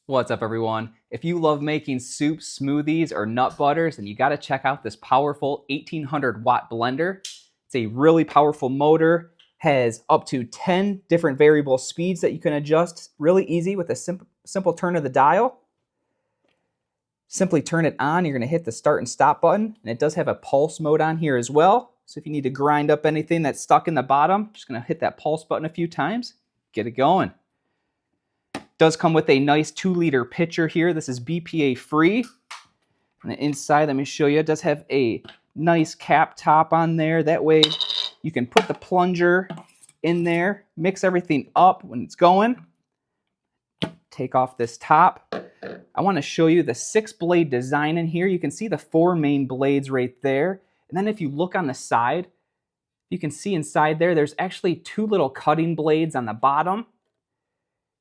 What's up, everyone? If you love making soups, smoothies, or nut butters, then you got to check out this powerful 1800 watt blender. It's a really powerful motor, has up to 10 different variable speeds that you can adjust really easy with a simple turn of the dial. Simply turn it on, you're going to hit the start and stop button, and it does have a pulse mode on here as well. So if you need to grind up anything that's stuck in the bottom, just going to hit that pulse button a few times, get it going. Does come with a nice 2-liter pitcher here. This is BPA free. And the inside, let me show you, it does have a nice cap top on there. That way you can put the plunger in there, mix everything up when it's going. Take off this top. I want to show you the 6-blade design in here. You can see the 4 main blades right there. And then if you look on the side, you can see inside there, there's actually 2 little cutting blades on the bottom.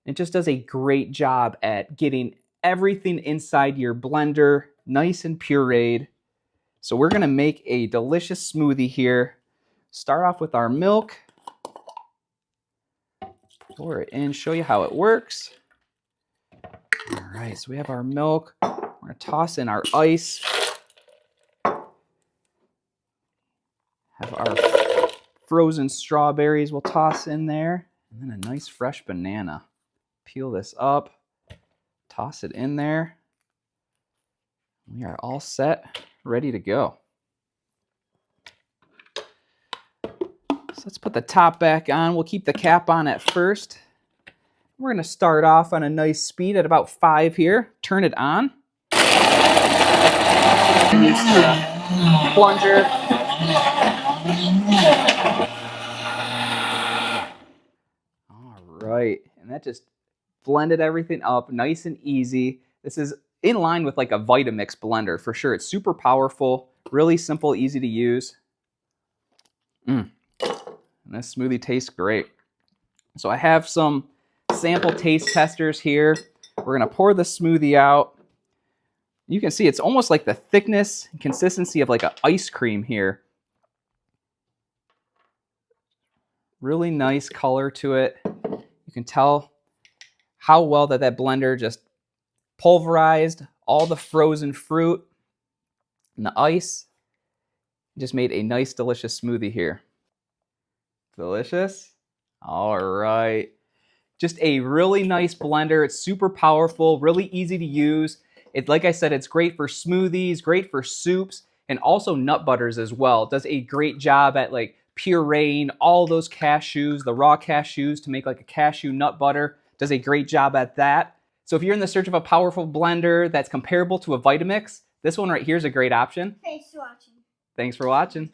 It just does a great job at getting everything inside your blender nice and pureed. So we're going to make a delicious smoothie here. Start off with our milk. Pour it in, show you how it works. All right, so we have our milk. We're going to toss in our ice. Have our frozen strawberries we'll toss in there. And then a nice fresh banana. Peel this up, toss it in there. We are all set, ready to go. So let's put the top back on. We'll keep the cap on at first. We're going to start off on a nice speed at about 5 here. Turn it on. Use the plunger. All right, and that just blended everything up nice and easy. This is in line with like a Vitamix blender for sure. It's super powerful, really simple, easy to use. And this smoothie tastes great. So I have some sample taste testers here. We're gonna pour the smoothie out. You can see it's almost like the thickness and consistency of like an ice cream here. Really nice color to it. You can tell how well that blender just pulverized all the frozen fruit and the ice. Just made a nice, delicious smoothie here. Delicious? All right. Just a really nice blender. It's super powerful, really easy to use. Like I said, it's great for smoothies, great for soups, and also nut butters as well. It does a great job at like pureeing all those cashews, the raw cashews to make like a cashew nut butter. Does a great job at that. So if you're in the search of a powerful blender that's comparable to a Vitamix, this one right here is a great option. Thanks for watching. Thanks for watching.